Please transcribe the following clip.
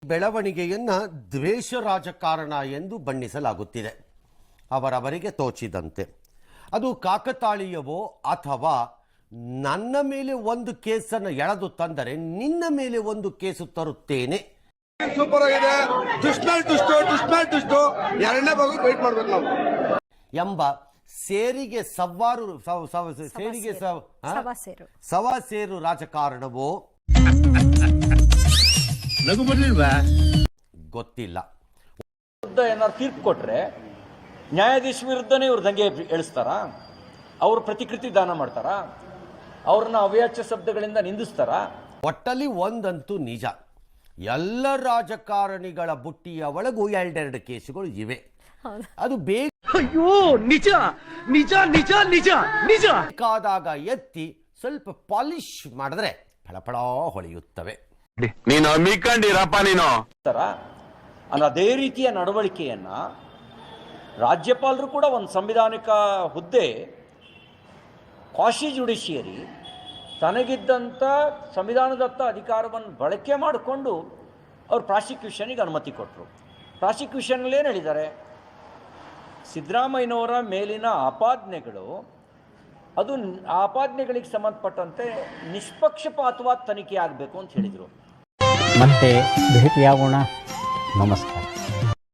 ಬೆಳವಣಿಗೆಯನ್ನ ದ್ವೇಷ ರಾಜಕಾರಣ ಎಂದು ಬಣ್ಣಿಸಲಾಗುತ್ತಿದೆ. ಅವರವರಿಗೆ ತೋಚಿದಂತೆ. ಅದು ಕಾಕತಾಳೀಯವೋ ಅಥವಾ ನನ್ನ ಮೇಲೆ ಒಂದು ಕೇಸನ್ನು ಎಳೆದು ತಂದರೆ ನಿನ್ನ ಮೇಲೆ ಒಂದು ಕೇಸು ತರುತ್ತೇನೆ ಸೂಪರ್ ಆಗಿದೆ, ಎರಡನೇ ಭಾಗ ವೇಟ್ ಮಾಡಬೇಕು ನಾವು ಎಂಬ ಸೇರಿಗೆ ಸವಾಸೇರು ರಾಜಕಾರಣವೋ ಗೊತ್ತಿಲ್ಲ. ಏನಾದ್ರು ತೀರ್ಪು ಕೊಟ್ರೆ ನ್ಯಾಯಾಧೀಶ ವಿರುದ್ಧನೇ ಇವ್ರು ದಂಗೆ ಎಳಿಸ್ತಾರ, ಅವ್ರ ಪ್ರತಿಕೃತಿ ದಾನ ಮಾಡ್ತಾರ, ಅವ್ರನ್ನ ಅವ್ಯಾಚ್ಯ ಶಬ್ದಗಳಿಂದ ನಿಂದಿಸ್ತಾರ. ಒಟ್ಟಲ್ಲಿ ಒಂದಂತೂ ನಿಜ, ಎಲ್ಲ ರಾಜಕಾರಣಿಗಳ ಬುಟ್ಟಿಯ ಒಳಗೂ ಎರಡೆರಡು ಕೇಸುಗಳು ಇವೆ. ಅದು ನಿಜ ನಿಜ ನಿಜ ನಿಜ ನಿಜ ಬೇಕಾದಾಗ ಎತ್ತಿ ಸ್ವಲ್ಪ ಪಾಲಿಶ್ ಮಾಡಿದ್ರೆ ಫಳಫಳ ಹೊಳೆಯುತ್ತವೆ. ನೀನು ಮೀಕೊಂಡಿರಪ್ಪ ನೀನು ಅದೇ ರೀತಿಯ ನಡವಳಿಕೆಯನ್ನ ರಾಜ್ಯಪಾಲರು ಕೂಡ ಒಂದು ಸಂವಿಧಾನಿಕ ಹುದ್ದೆ ಕ್ವಾಶಿ ಜುಡಿಷಿಯರಿ ತನಗಿದ್ದಂಥ ಸಂವಿಧಾನದತ್ತ ಅಧಿಕಾರವನ್ನು ಬಳಕೆ ಮಾಡಿಕೊಂಡು ಅವರು ಪ್ರಾಸಿಕ್ಯೂಷನಿಗೆ ಅನುಮತಿ ಕೊಟ್ಟರು. ಪ್ರಾಸಿಕ್ಯೂಷನಲ್ಲಿ ಏನು ಹೇಳಿದ್ದಾರೆ, ಸಿದ್ದರಾಮಯ್ಯನವರ ಮೇಲಿನ ಆಪಾದನೆಗಳು ಅದು ಆಪಾದನೆಗಳಿಗೆ ಸಂಬಂಧಪಟ್ಟಂತೆ ನಿಷ್ಪಕ್ಷಪಾತವಾದ ತನಿಖೆ ಆಗಬೇಕು ಅಂತ ಹೇಳಿದರು. ಮತ್ತೆ ಭೇಟಿಯಾಗೋಣ. ನಮಸ್ಕಾರ.